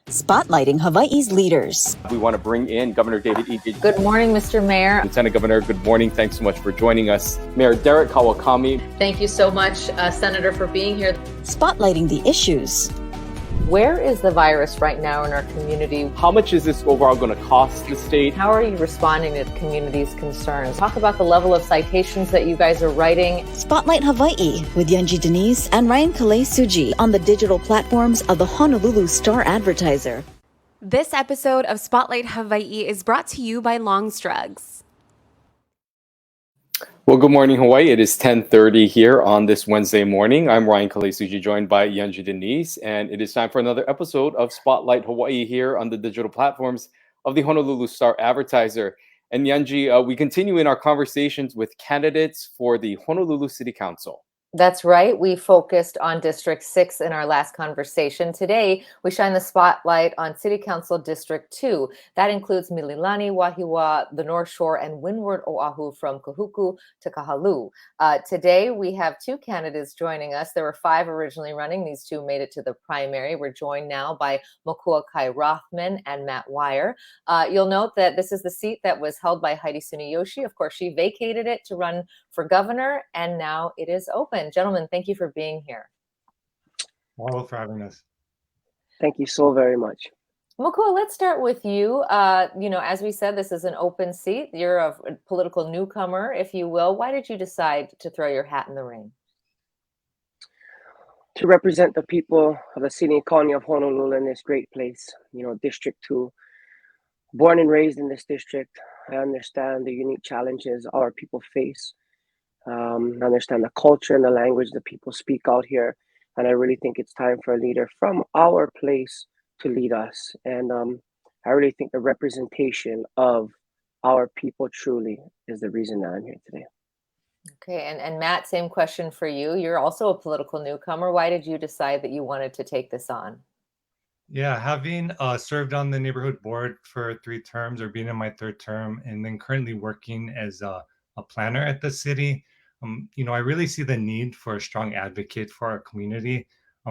Spotlighting Hawaii's leaders. We want to bring in Governor David E. Good morning, Mr. Mayor. Lieutenant Governor, good morning. Thanks so much for joining us. Mayor Derek Kawakami. Thank you so much, Senator, for being here. Spotlighting the issues. Where is the virus right now in our community? How much is this overall going to cost the state? How are you responding to the community's concerns? Talk about the level of citations that you guys are writing. Spotlight Hawaii with Yunji Denise and Ryan Kalei Suji on the digital platforms of the Honolulu Star-Advertiser. This episode of Spotlight Hawaii is brought to you by Longstrugs. Well, good morning, Hawaii. It is 10:30 here on this Wednesday morning. I'm Ryan Kalei Suji, joined by Yunji Denise, and it is time for another episode of Spotlight Hawaii here on the digital platforms of the Honolulu Star-Advertiser. And Yunji, we continue in our conversations with candidates for the Honolulu City Council. That's right. We focused on District 6 in our last conversation. Today, we shine the spotlight on City Council District 2. That includes Mililani, Wahiawa, the North Shore, and Windward Oahu from Kahuku to Kahalu. Today, we have two candidates joining us. There were 5 originally running. These 2 made it to the primary. We're joined now by Makuakai Rothman and Matt Weyer. You'll note that this is the seat that was held by Heidi Suniyoshi. Of course, she vacated it to run for governor, and now it is open. Gentlemen, thank you for being here. All for having us. Thank you so very much. Makua, let's start with you. As we said, this is an open seat. You're a political newcomer, if you will. Why did you decide to throw your hat in the ring? To represent the people of the city and colony of Honolulu in this great place, District 2. Born and raised in this district, I understand the unique challenges our people face. I understand the culture and the language that people speak out here. And I really think it's time for a leader from our place to lead us. And I really think the representation of our people truly is the reason that I'm here today. Okay, and Matt, same question for you. You're also a political newcomer. Why did you decide that you wanted to take this on? Yeah, having served on the neighborhood board for 3 terms, or being in my 3rd term, and then currently working as a planner at the city, I really see the need for a strong advocate for our community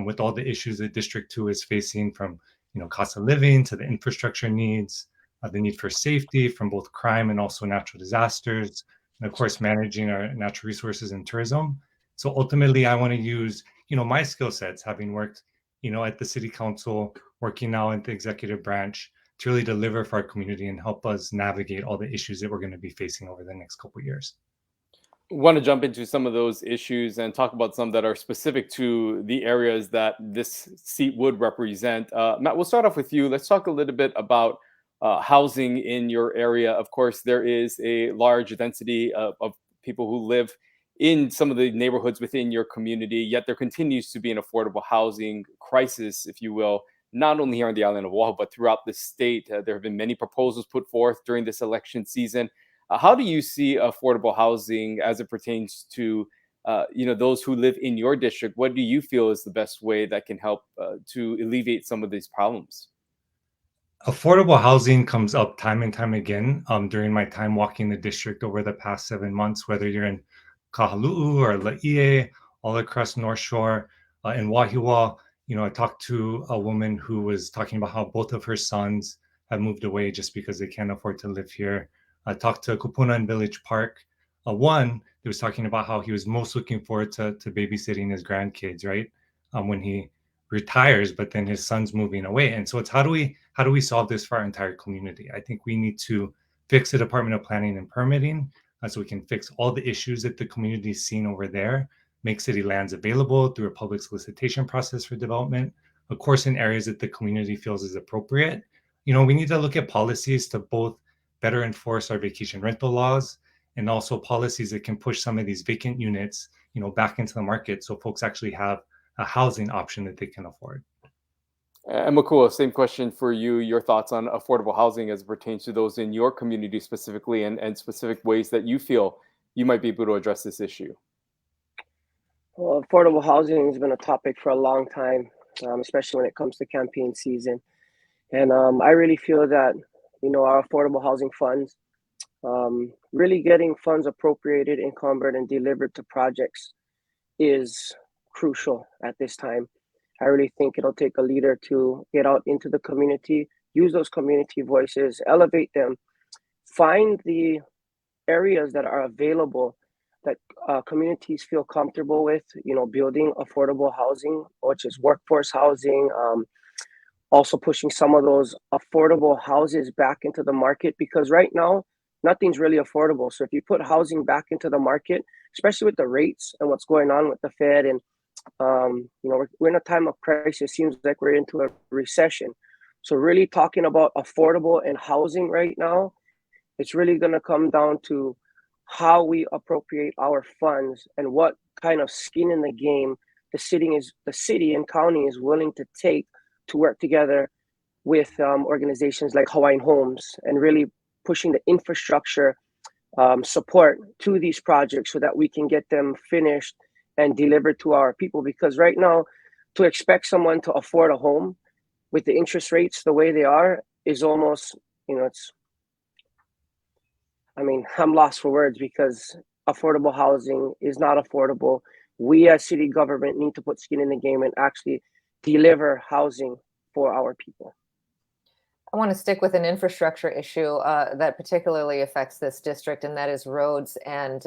with all the issues that District 2 is facing, from cost of living to the infrastructure needs, the need for safety from both crime and also natural disasters, and of course managing our natural resources and tourism. So ultimately, I want to use my skill sets, having worked at the City Council, working now in the executive branch, to really deliver for our community and help us navigate all the issues that we're going to be facing over the next couple of years. Want to jump into some of those issues and talk about some that are specific to the areas that this seat would represent. Matt, we'll start off with you. Let's talk a little bit about housing in your area. Of course, there is a large density of people who live in some of the neighborhoods within your community, yet there continues to be an affordable housing crisis, if you will, not only here on the island of Oahu, but throughout the state. There have been many proposals put forth during this election season. How do you see affordable housing as it pertains to those who live in your district? What do you feel is the best way that can help to alleviate some of these problems? Affordable housing comes up time and time again during my time walking the district over the past 7 months, whether you're in Kahaluu or Laie, all across North Shore, in Wahiawa. I talked to a woman who was talking about how both of her sons have moved away just because they can't afford to live here. I talked to Kupuna in Village Park, one that was talking about how he was most looking forward to babysitting his grandkids, right? When he retires, but then his son's moving away. And so it's how do we solve this for our entire community? I think we need to fix the Department of Planning and Permitting so we can fix all the issues that the community is seeing over there, make city lands available through a public solicitation process for development, of course, in areas that the community feels is appropriate. We need to look at policies to both better enforce our vacation rental laws, and also policies that can push some of these vacant units, back into the market, so folks actually have a housing option that they can afford. And Makua, same question for you. Your thoughts on affordable housing as it pertains to those in your community specifically, and specific ways that you feel you might be able to address this issue. Well, affordable housing has been a topic for a long time, especially when it comes to campaign season. And I really feel that our affordable housing funds, really getting funds appropriated, encumbered, and delivered to projects is crucial at this time. I really think it'll take a leader to get out into the community, use those community voices, elevate them, find the areas that are available that communities feel comfortable with, building affordable housing, which is workforce housing, also pushing some of those affordable houses back into the market, because right now nothing's really affordable. So if you put housing back into the market, especially with the rates and what's going on with the Fed, and we're in a time of crisis. Seems like we're into a recession. So really talking about affordable and housing right now, it's really going to come down to how we appropriate our funds and what kind of skin in the game the city and county is willing to take to work together with organizations like Hawaiian Homes, and really pushing the infrastructure support to these projects so that we can get them finished and delivered to our people. Because right now, to expect someone to afford a home with the interest rates the way they are is almost, I'm lost for words, because affordable housing is not affordable. We as city government need to put skin in the game and actually deliver housing for our people. I want to stick with an infrastructure issue that particularly affects this district, and that is roads. And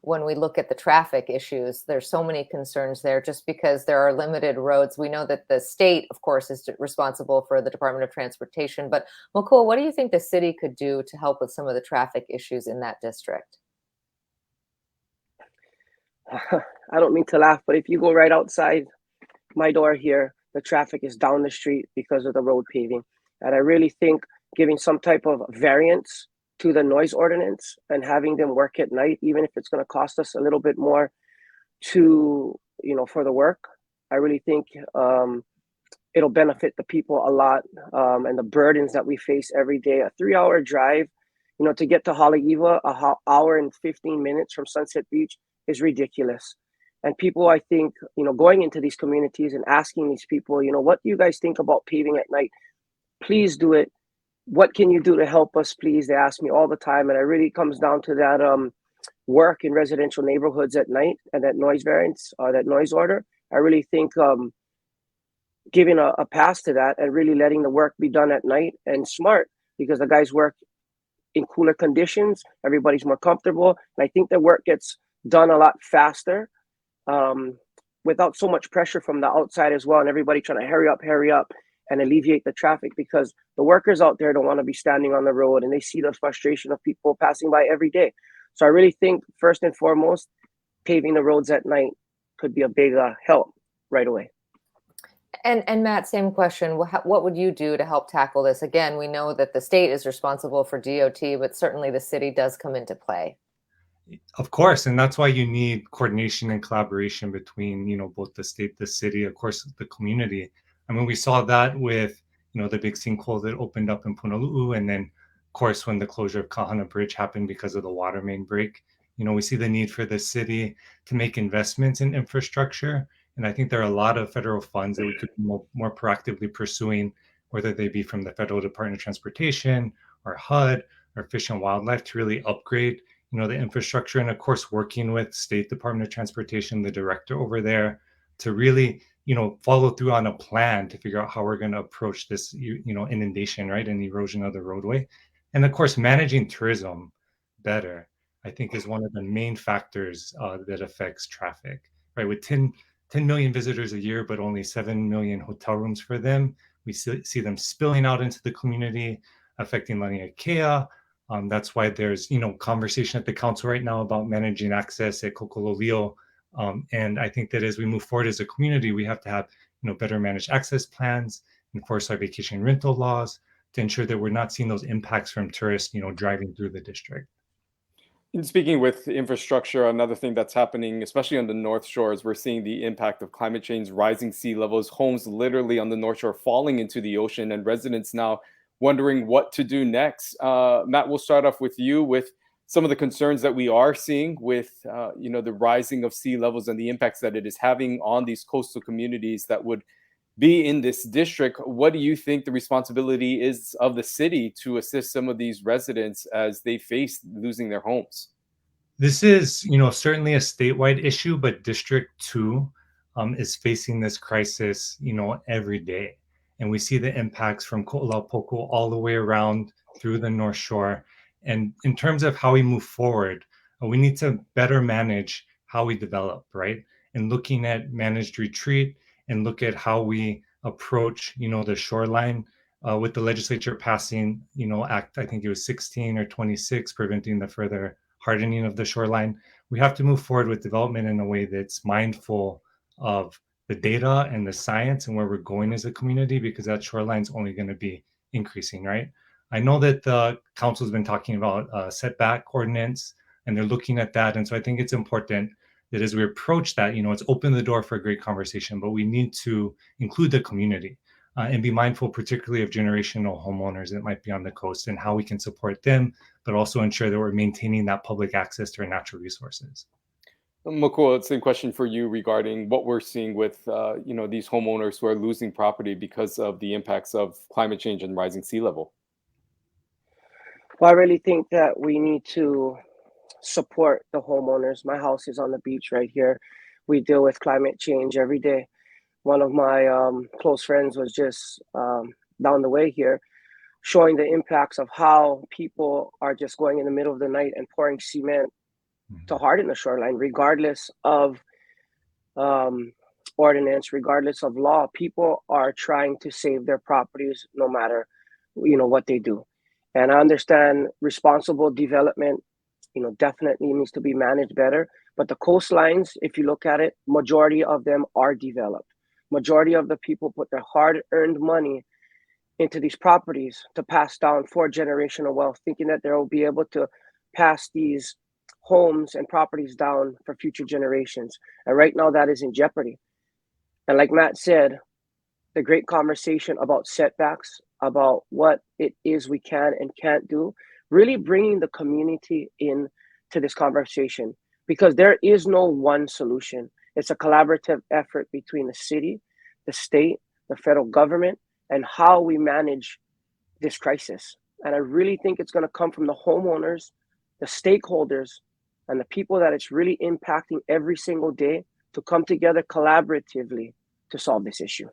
when we look at the traffic issues, there's so many concerns there just because there are limited roads. We know that the state, of course, is responsible for the Department of Transportation. But Makua, what do you think the city could do to help with some of the traffic issues in that district? I don't mean to laugh, but if you go right outside my door here, the traffic is down the street because of the road paving. And I really think giving some type of variance to the noise ordinance and having them work at night, even if it's going to cost us a little bit more to, for the work, I really think it'll benefit the people a lot, and the burdens that we face every day. A 3-hour drive, to get to Haleiwa, a hour and 15 minutes from Sunset Beach is ridiculous. And people, I think, going into these communities and asking these people, what do you guys think about paving at night? Please do it. What can you do to help us, please? They ask me all the time. And it really comes down to that work in residential neighborhoods at night and that noise variance, that noise order. I really think giving a pass to that and really letting the work be done at night and smart, because the guys work in cooler conditions. Everybody's more comfortable. And I think the work gets done a lot faster without so much pressure from the outside as well. And everybody trying to hurry up and alleviate the traffic, because the workers out there don't want to be standing on the road, and they see the frustration of people passing by every day. So I really think first and foremost, paving the roads at night could be a big help right away. And Matt, same question. What would you do to help tackle this? Again, we know that the state is responsible for DOT, but certainly the city does come into play. Of course, and that's why you need coordination and collaboration between, both the state, the city, of course, the community. I mean, we saw that with, the big sinkhole that opened up in Honolulu, and then, of course, when the closure of Kahana Bridge happened because of the water main break, we see the need for the city to make investments in infrastructure. And I think there are a lot of federal funds that we could be more proactively pursuing, whether they be from the Federal Department of Transportation or HUD or Fish and Wildlife, to really upgrade, the infrastructure. And of course, working with State Department of Transportation, the director over there, to really, follow through on a plan to figure out how we're going to approach this, inundation, right, and erosion of the roadway. And of course, managing tourism better, I think, is one of the main factors that affects traffic, right? With 10 million visitors a year, but only 7 million hotel rooms for them, we see them spilling out into the community, affecting Laniakea. That's why there's, conversation at the council right now about managing access at Kokololio. And I think that as we move forward as a community, we have to have, better managed access plans, enforce our vacation rental laws to ensure that we're not seeing those impacts from tourists, driving through the district. And speaking with infrastructure, another thing that's happening, especially on the North Shore, is we're seeing the impact of climate change, rising sea levels, homes literally on the North Shore falling into the ocean, and residents now wondering what to do next. Matt, we'll start off with you with some of the concerns that we are seeing with, the rising of sea levels and the impacts that it is having on these coastal communities that would be in this district. What do you think the responsibility is of the city to assist some of these residents as they face losing their homes? This is, certainly a statewide issue, but District 2 is facing this crisis, every day. And we see the impacts from Ko'olapoko all the way around through the North Shore. And in terms of how we move forward, we need to better manage how we develop, right? And looking at managed retreat and look at how we approach, the shoreline with the legislature passing, Act, I think it was 16 or 26, preventing the further hardening of the shoreline. We have to move forward with development in a way that's mindful of the data and the science and where we're going as a community, because that shoreline is only going to be increasing, right? I know that the council's been talking about setback ordinance, and they're looking at that. And so I think it's important that as we approach that, it's open the door for a great conversation, but we need to include the community and be mindful, particularly of generational homeowners that might be on the coast and how we can support them, but also ensure that we're maintaining that public access to our natural resources. Makua, same question for you regarding what we're seeing with these homeowners who are losing property because of the impacts of climate change and rising sea level. Well, I really think that we need to support the homeowners. My house is on the beach right here. We deal with climate change every day. One of my close friends was just down the way here, showing the impacts of how people are just going in the middle of the night and pouring cement to harden the shoreline, regardless of ordinance, regardless of law. People are trying to save their properties no matter, what they do. And I understand responsible development, definitely needs to be managed better. But the coastlines, if you look at it, majority of them are developed. Majority of the people put their hard-earned money into these properties to pass down for generational wealth, thinking that they will be able to pass these homes and properties down for future generations. And right now that is in jeopardy. And like Matt said, the great conversation about setbacks, about what it is we can and can't do, really bringing the community in to this conversation, because there is no one solution. It's a collaborative effort between the city, the state, the federal government, and how we manage this crisis. And I really think it's going to come from the homeowners, the stakeholders, and the people that it's really impacting every single day to come together collaboratively to solve this issue.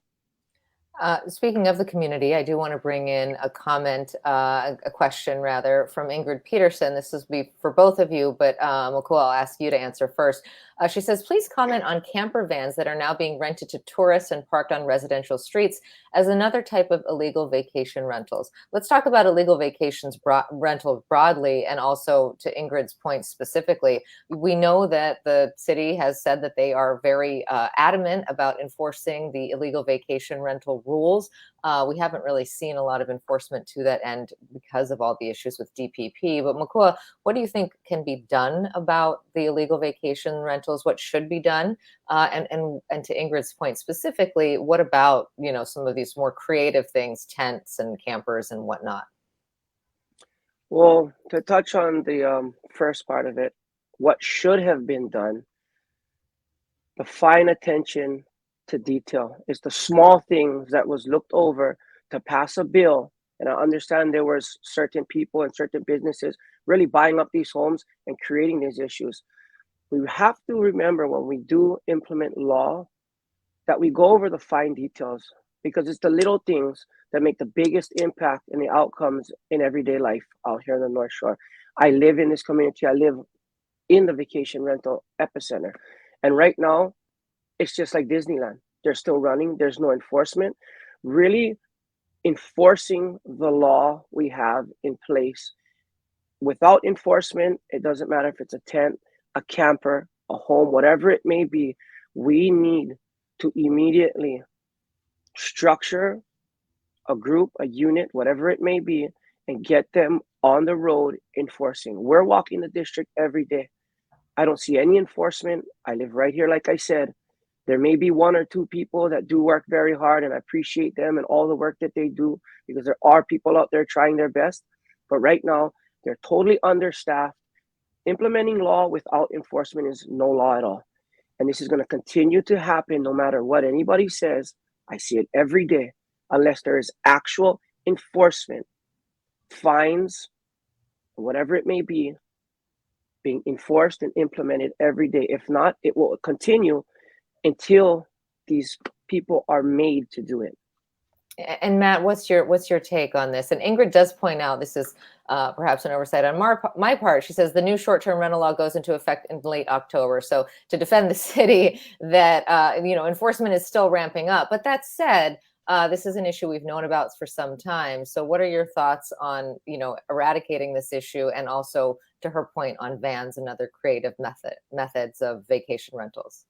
Speaking of the community, I do want to bring in a comment, a question rather, from Ingrid Peterson. This is for both of you, but Makua, I'll ask you to answer first. She says, please comment on camper vans that are now being rented to tourists and parked on residential streets as another type of illegal vacation rentals. Let's talk about illegal vacations rentals broadly, and also to Ingrid's point specifically. We know that the city has said that they are very adamant about enforcing the illegal vacation rental rules. We haven't really seen a lot of enforcement to that end because of all the issues with DPP. But Makua, what do you think can be done about the illegal vacation rentals? What should be done? And to Ingrid's point specifically, what about some of these more creative things, tents and campers and whatnot? Well, to touch on the first part of it, what should have been done, the fine attention to detail. It's the small things that was looked over to pass a bill. And I understand there was certain people and certain businesses really buying up these homes and creating these issues. We have to remember when we do implement law that we go over the fine details, because it's the little things that make the biggest impact in the outcomes in everyday life out here in the North Shore. I live in this community. I live in the vacation rental epicenter. And right now, it's just like Disneyland. They're still running. There's no enforcement. Really enforcing the law we have in place. Without enforcement, it doesn't matter if it's a tent, a camper, a home, whatever it may be, we need to immediately structure a group, a unit, whatever it may be, and get them on the road enforcing. We're walking the district every day. I don't see any enforcement. I live right here, like I said. There may be one or two people that do work very hard, and I appreciate them and all the work that they do, because there are people out there trying their best. But right now, they're totally understaffed. Implementing law without enforcement is no law at all. And this is going to continue to happen no matter what anybody says. I see it every day, unless there is actual enforcement, fines, whatever it may be, being enforced and implemented every day. If not, it will continue until these people are made to do it. And Matt, what's your take on this? And Ingrid does point out, this is perhaps an oversight on my part. She says the new short-term rental law goes into effect in late October. So to defend the city, that enforcement is still ramping up. But that said, this is an issue we've known about for some time. So what are your thoughts on eradicating this issue, and also, to her point, on vans and other creative methods of vacation rentals?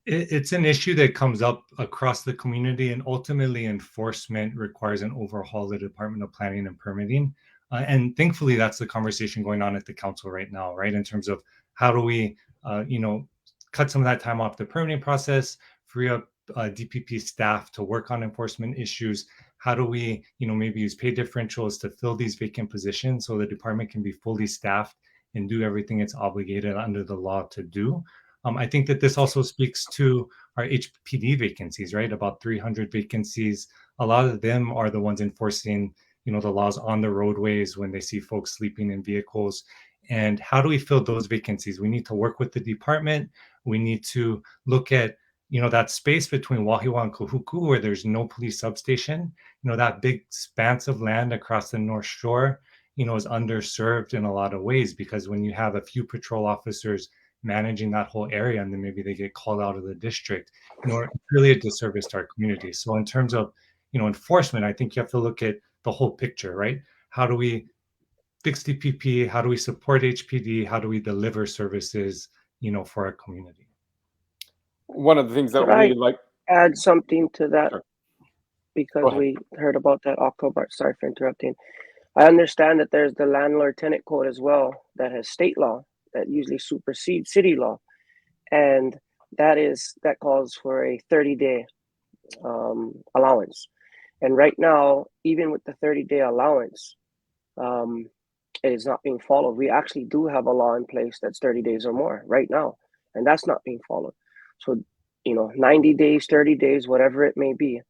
It's an issue that comes up across the community, and ultimately enforcement requires an overhaul of the Department of Planning and Permitting. And thankfully, that's the conversation going on at the council right now, right? In terms of how do we, cut some of that time off the permitting process, free up DPP staff to work on enforcement issues. How do we, maybe use pay differentials to fill these vacant positions so the department can be fully staffed and do everything it's obligated under the law to do? I think that this also speaks to our HPD vacancies, right? About 300 vacancies. A lot of them are the ones enforcing, the laws on the roadways when they see folks sleeping in vehicles. And how do we fill those vacancies? We need to work with the department. We need to look at, that space between Wahiawa and Kahuku where there's no police substation. That big expanse of land across the North Shore, is underserved in a lot of ways, because when you have a few patrol officers managing that whole area and then maybe they get called out of the district, it's really a disservice to our community. So in terms of, enforcement, I think you have to look at the whole picture, right? How do we fix DPP? How do we support HPD? How do we deliver services, for our community? One of the things that Could we like. Add something to that, Sure. because we heard about that October. Sorry for interrupting. I understand that there's the landlord tenant code as well that has state law that usually supersedes city law, and that calls for a 30-day allowance. And right now, even with the 30-day allowance, it is not being followed. We actually do have a law in place that's 30 days or more right now, and that's not being followed. So 90 days, 30 days, whatever it may be,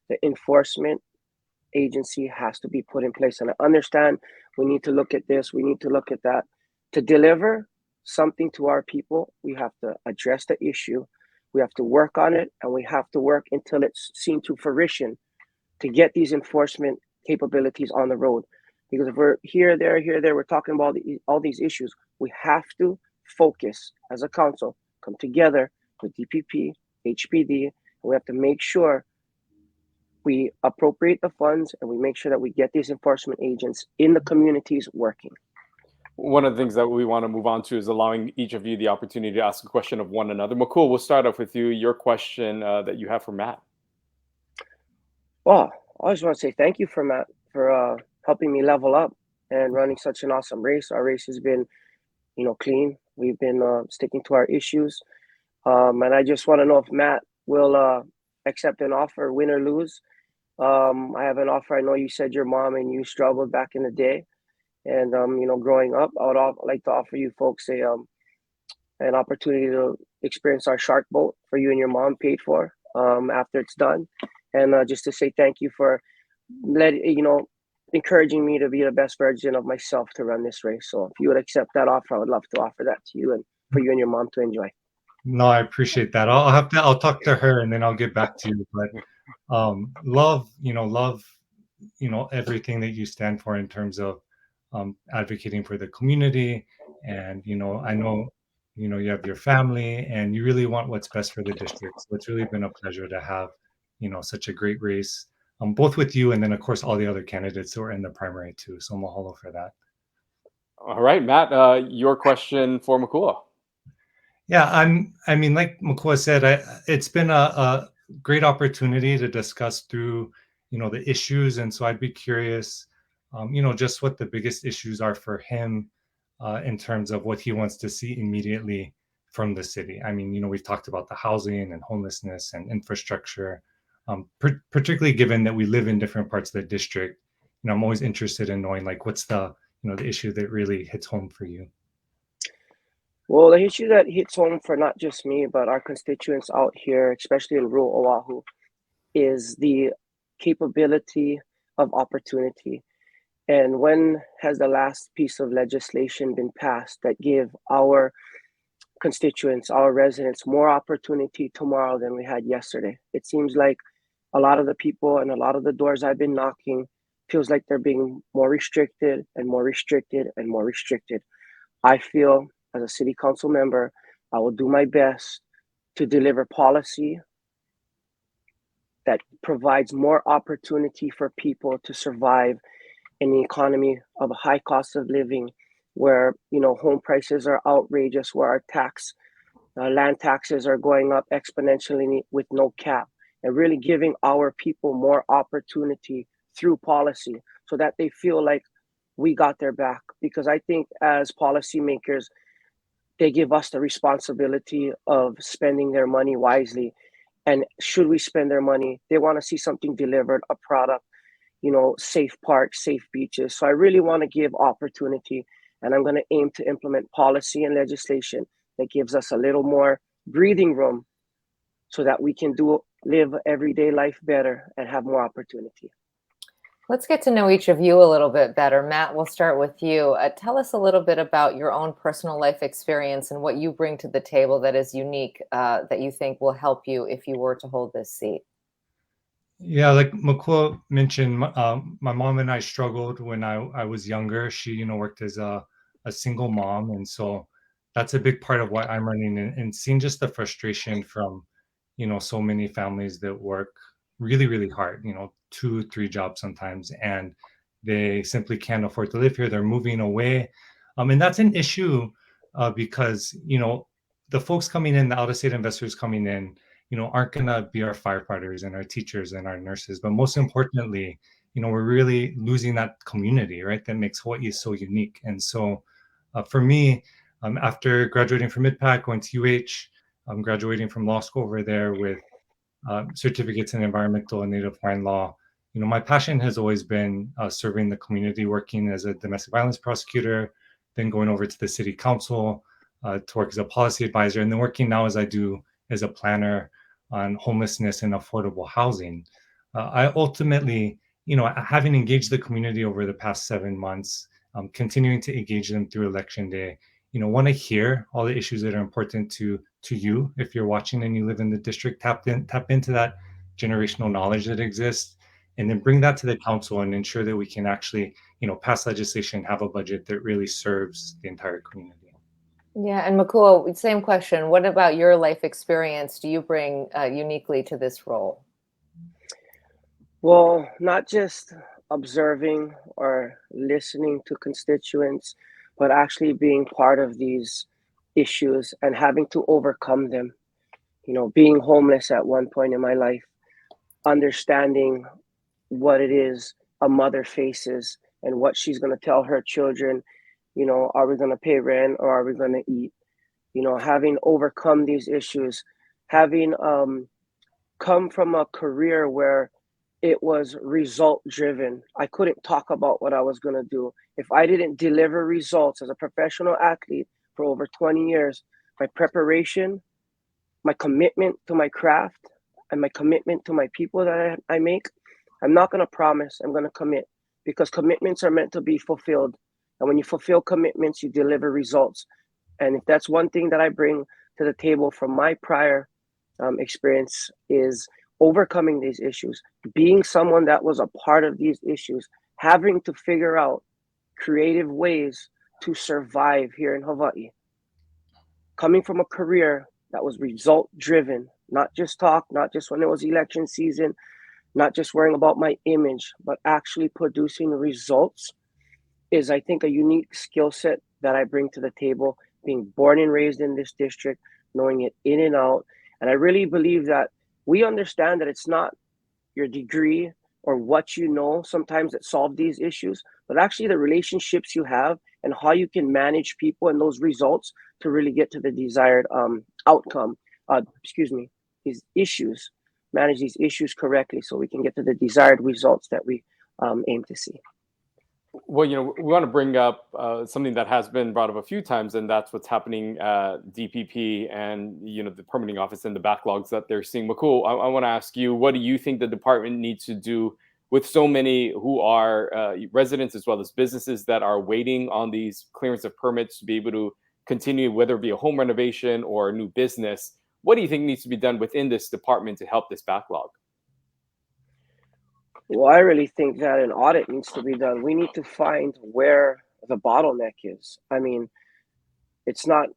the enforcement agency has to be put in place. And I understand we need to look at this, we need to look at that. To deliver something to our people, we have to address the issue, we have to work on it, and we have to work until it's seen to fruition to get these enforcement capabilities on the road. Because if we're here, there, we're talking about all these issues, we have to focus as a council, come together with DPP, HPD, and we have to make sure we appropriate the funds and we make sure that we get these enforcement agents in the communities working. One of the things that we want to move on to is allowing each of you the opportunity to ask a question of one another. Makua, we'll start off with you. Your question that you have for Matt. Well, I just want to say thank you for Matt for helping me level up and running such an awesome race. Our race has been, clean. We've been sticking to our issues. And I just want to know if Matt will accept an offer, win or lose. I have an offer. I know you said your mom and you struggled back in the day. And, growing up, I would like to offer you folks an opportunity to experience our shark boat for you and your mom paid for after it's done. And just to say thank you for encouraging me to be the best version of myself to run this race. So if you would accept that offer, I would love to offer that to you and for you and your mom to enjoy. No, I appreciate that. I'll talk to her and then I'll get back to you. But love everything that you stand for in terms of advocating for the community. And, I know, you have your family and you really want what's best for the district. So it's really been a pleasure to have, such a great race, both with you and then, of course, all the other candidates who are in the primary too. So mahalo for that. All right, Matt, your question for Makua. Yeah, like Makua said, it's been a great opportunity to discuss through, the issues. And so I'd be curious, just what the biggest issues are for him in terms of what he wants to see immediately from the city. We've talked about the housing and homelessness and infrastructure, particularly given that we live in different parts of the district. I'm always interested in knowing what's the issue that really hits home for you. Well, the issue that hits home for not just me, but our constituents out here, especially in rural Oahu, is the capability of opportunity. And when has the last piece of legislation been passed that give our constituents, our residents, more opportunity tomorrow than we had yesterday. It seems like a lot of the people and a lot of the doors I've been knocking feels like they're being more restricted and more restricted and more restricted. I feel as a city council member, I will do my best to deliver policy that provides more opportunity for people to survive in the economy of a high cost of living, where home prices are outrageous, where our land taxes are going up exponentially with no cap, and really giving our people more opportunity through policy so that they feel like we got their back. Because I think as policymakers, they give us the responsibility of spending their money wisely. And should we spend their money, they want to see something delivered, a product, safe parks, safe beaches. So I really want to give opportunity, and I'm going to aim to implement policy and legislation that gives us a little more breathing room so that we can live everyday life better and have more opportunity. Let's get to know each of you a little bit better. Matt, we'll start with you. Tell us a little bit about your own personal life experience and what you bring to the table that is unique, that you think will help you if you were to hold this seat. Yeah, like Makua mentioned, my mom and I struggled when I was younger. She, worked as a single mom. And so that's a big part of why I'm running, and seeing just the frustration from, so many families that work really, really hard, 2-3 jobs sometimes, and they simply can't afford to live here. They're moving away. And that's an issue because, the folks coming in, the out-of-state investors coming in, aren't going to be our firefighters and our teachers and our nurses. But most importantly, we're really losing that community, right? That makes Hawaii so unique. And so for me, after graduating from MidPac, going to UH, graduating from law school over there with certificates in environmental and native Hawaiian law, my passion has always been serving the community, working as a domestic violence prosecutor, then going over to the city council to work as a policy advisor, and then working now as I do as a planner on homelessness and affordable housing. I ultimately, having engaged the community over the past 7 months, continuing to engage them through election day, want to hear all the issues that are important to you. If you're watching and you live in the district, tap into that generational knowledge that exists, and then bring that to the council and ensure that we can actually, pass legislation, have a budget that really serves the entire community. Yeah, and Makua, same question. What about your life experience do you bring uniquely to this role? Well, not just observing or listening to constituents, but actually being part of these issues and having to overcome them. Being homeless at one point in my life, understanding what it is a mother faces and what she's going to tell her children. Are we going to pay rent or are we going to eat? Having overcome these issues, having come from a career where it was result driven. I couldn't talk about what I was going to do. If I didn't deliver results as a professional athlete for over 20 years, my preparation, my commitment to my craft, and my commitment to my people that I make, I'm not going to promise, I'm going to commit, because commitments are meant to be fulfilled. And when you fulfill commitments, you deliver results. And if that's one thing that I bring to the table from my prior experience, is overcoming these issues, being someone that was a part of these issues, having to figure out creative ways to survive here in Hawaii. Coming from a career that was result driven, not just talk, not just when it was election season, not just worrying about my image, but actually producing results, is, I think, a unique skill set that I bring to the table, being born and raised in this district, knowing it in and out. And I really believe that we understand that it's not your degree or what you know sometimes that solve these issues, but actually the relationships you have and how you can manage people and those results to really get to the desired outcome. These issues, manage these issues correctly so we can get to the desired results that we aim to see. Well, we want to bring up something that has been brought up a few times, and that's what's happening at DPP and, the permitting office and the backlogs that they're seeing. Makua, I want to ask you, what do you think the department needs to do with so many who are residents as well as businesses that are waiting on these clearance of permits to be able to continue, whether it be a home renovation or a new business. What do you think needs to be done within this department to help this backlog? Well, I really think that an audit needs to be done. We need to find where the bottleneck is. I mean, it's not,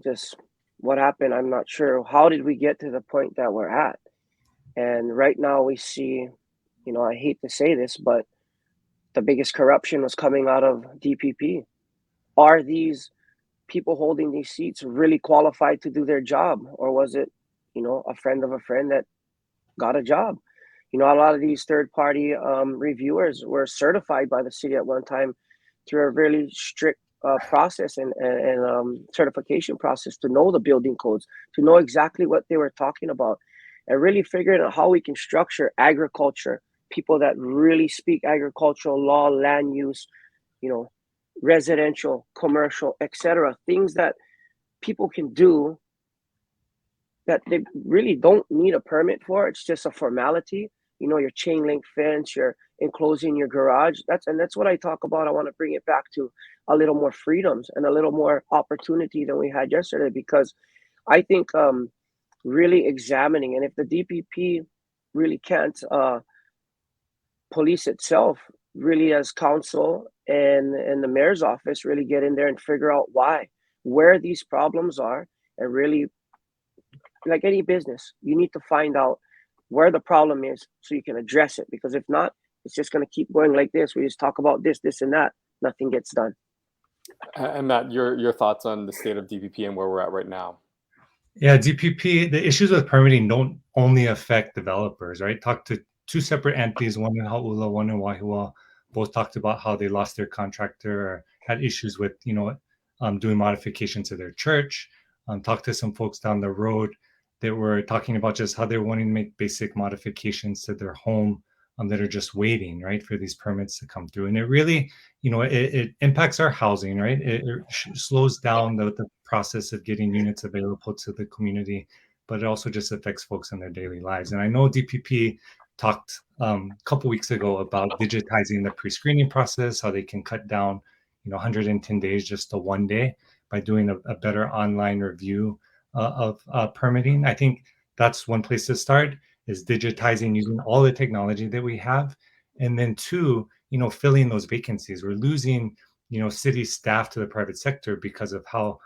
just what happened. I'm not sure. How did we get to the point that we're at? And right now we see, I hate to say this, but the biggest corruption was coming out of DPP. Are these people holding these seats really qualified to do their job? Or was it, a friend of a friend that got a job? A lot of these third-party reviewers were certified by the city at one time through a really strict process and certification process to know the building codes, to know exactly what they were talking about, and really figuring out how we can structure agriculture, people that really speak agricultural law, land use, residential, commercial, etc. Things that people can do that they really don't need a permit for. It's just a formality. Your chain link fence, your enclosing your garage. That's what I talk about. I want to bring it back to a little more freedoms and a little more opportunity than we had yesterday, because I think really examining, and if the DPP really can't police itself, really as council and the mayor's office really get in there and figure out where these problems are, and really, like any business, you need to find out where the problem is so you can address it. Because if not, it's just going to keep going like this. We just talk about this, and that. Nothing gets done. And Matt, your thoughts on the state of DPP and where we're at right now? Yeah, DPP, the issues with permitting don't only affect developers, right? Talked to two separate entities, one in Hau'ula, one in Wahiawa. Both talked about how they lost their contractor or had issues with, doing modifications to their church. Talked to some folks down the road that were talking about just how they're wanting to make basic modifications to their home that are just waiting, right, for these permits to come through. And it really, it impacts our housing, right? It slows down the process of getting units available to the community, but it also just affects folks in their daily lives. And I know DPP talked a couple weeks ago about digitizing the pre-screening process, how they can cut down, 110 days just to 1 day by doing a better online review of permitting. I think that's one place to start, is digitizing, using all the technology that we have. And then two, filling those vacancies. We're losing, city staff to the private sector because of how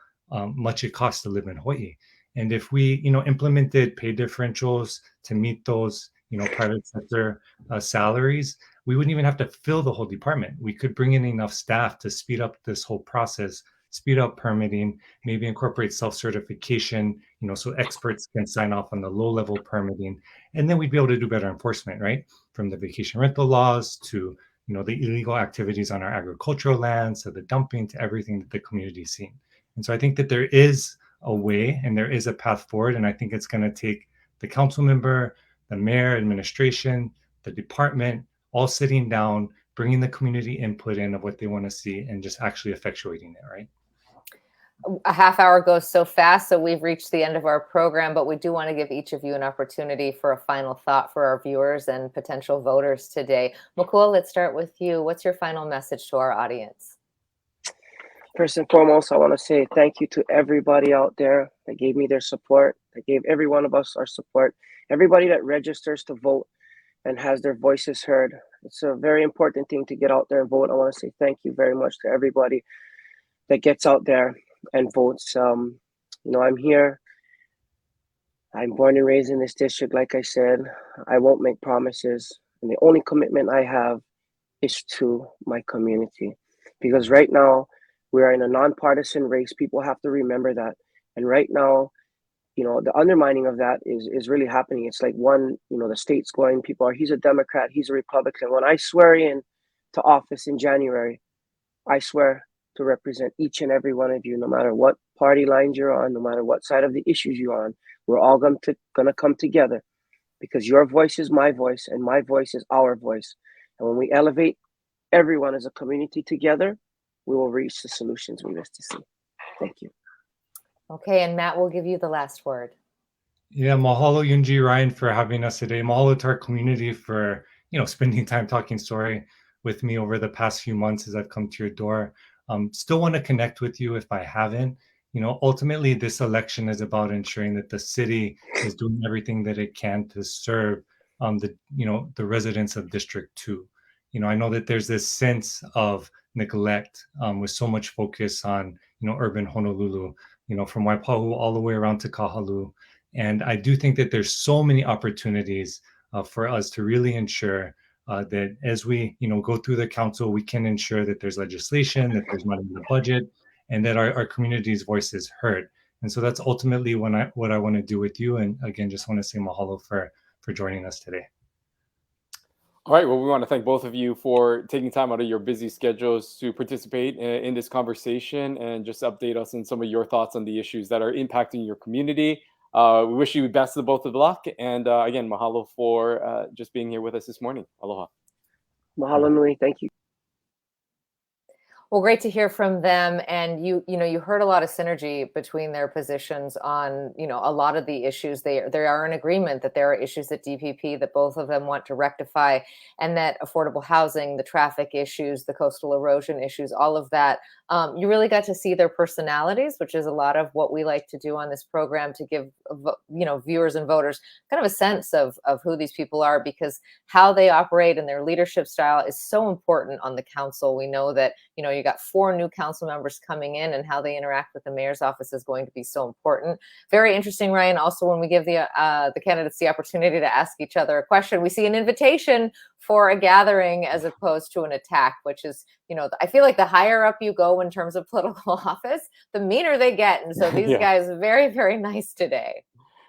much it costs to live in Hawaii. And if we, implemented pay differentials to meet those, private sector salaries, we wouldn't even have to fill the whole department. We could bring in enough staff to speed up this whole process, speed up permitting, maybe incorporate self-certification, so experts can sign off on the low-level permitting, and then we'd be able to do better enforcement, right? From the vacation rental laws to, the illegal activities on our agricultural lands, to the dumping, to everything that the community's seen. And so I think that there is a way and there is a path forward, and I think it's going to take the council member, the mayor, administration, the department, all sitting down, bringing the community input in of what they want to see, and just actually effectuating it, right? A half hour goes so fast, so we've reached the end of our program, but we do want to give each of you an opportunity for a final thought for our viewers and potential voters today. Makua, let's start with you. What's your final message to our audience? First and foremost, I want to say thank you to everybody out there that gave me their support, that gave every one of us our support, everybody that registers to vote and has their voices heard. It's a very important thing to get out there and vote. I want to say thank you very much to everybody that gets out there and votes. I'm here. I'm born and raised in this district. Like I said, I won't make promises. And the only commitment I have is to my community. Because right now, we are in a nonpartisan race. People have to remember that. And right now, the undermining of that is really happening. It's like the state's going, people are, he's a Democrat, he's a Republican. When I swear in to office in January, I swear to represent each and every one of you, no matter what party lines you're on, no matter what side of the issues you're on. We're all going to come together, because your voice is my voice and my voice is our voice. And when we elevate everyone as a community together, we will reach the solutions we wish to see. Thank you. Okay, and Matt will give you the last word. Yeah, mahalo Yunji, Ryan, for having us today. Mahalo to our community for, spending time talking story with me over the past few months as I've come to your door. Still want to connect with you if I haven't. ultimately this election is about ensuring that the city is doing everything that it can to serve the residents of District 2. I know that there's this sense of neglect with so much focus on, urban Honolulu, from Waipahu all the way around to Kahalu. And I do think that there's so many opportunities for us to really ensure that as we, go through the council, we can ensure that there's legislation, that there's money in the budget, and that our community's voice is heard. And so that's ultimately what I want to do with you. And again, just want to say mahalo for joining us today. All right. Well, we want to thank both of you for taking time out of your busy schedules to participate in this conversation and just update us on some of your thoughts on the issues that are impacting your community. We wish you the best of both of the luck. And again, mahalo for just being here with us this morning. Aloha. Mahalo nui. Thank you. Well, great to hear from them. And you heard a lot of synergy between their positions on, a lot of the issues. They are in agreement that there are issues at DPP that both of them want to rectify, and that affordable housing, the traffic issues, the coastal erosion issues, all of that. You really got to see their personalities, which is a lot of what we like to do on this program, to give, viewers and voters kind of a sense of who these people are, because how they operate and their leadership style is so important on the council. We know that, you got 4 new council members coming in, and how they interact with the mayor's office is going to be so important. Very interesting, Ryan. Also, when we give the candidates the opportunity to ask each other a question, we see an invitation for a gathering as opposed to an attack, which is, I feel like the higher up you go in terms of political office, the meaner they get. And so these guys are very, very nice today.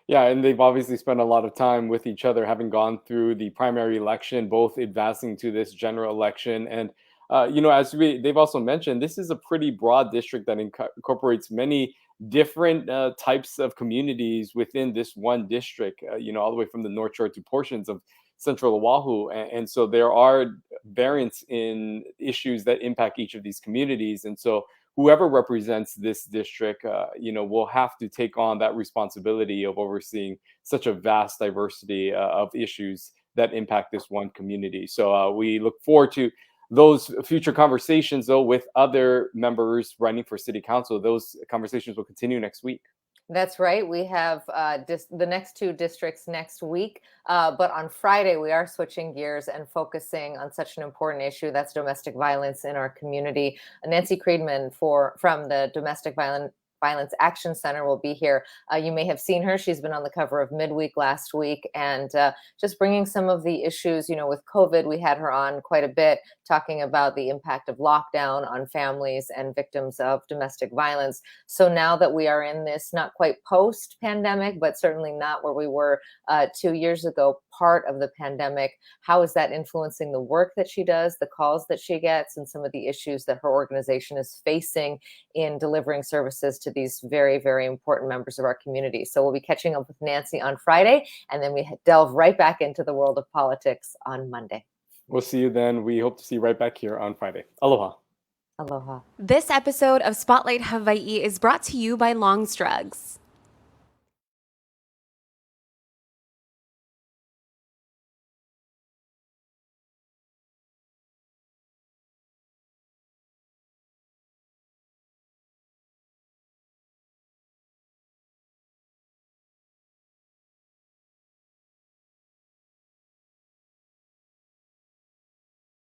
Yeah, and they've obviously spent a lot of time with each other, having gone through the primary election, both advancing to this general election. And as they've also mentioned, this is a pretty broad district that incorporates many different types of communities within this one district, all the way from the North Shore to portions of Central Oahu. And so there are variants in issues that impact each of these communities. And so whoever represents this district, will have to take on that responsibility of overseeing such a vast diversity of issues that impact this one community. So we look forward to those future conversations, though, with other members running for city council. Those conversations will continue next week. That's right. We have the next 2 districts next week. But on Friday, we are switching gears and focusing on such an important issue. That's domestic violence in our community. Nancy Creedman from the Domestic Violence Action Center will be here. You may have seen her. She's been on the cover of Midweek last week, and just bringing some of the issues, with COVID. We had her on quite a bit, talking about the impact of lockdown on families and victims of domestic violence. So now that we are in this, not quite post-pandemic, but certainly not where we were 2 years ago, part of the pandemic, how is that influencing the work that she does, the calls that she gets, and some of the issues that her organization is facing in delivering services to these very, very important members of our community. So we'll be catching up with Nancy on Friday, and then we delve right back into the world of politics on Monday. We'll see you then. We hope to see you right back here on Friday. Aloha. Aloha. This episode of Spotlight Hawaii is brought to you by Long's Drugs.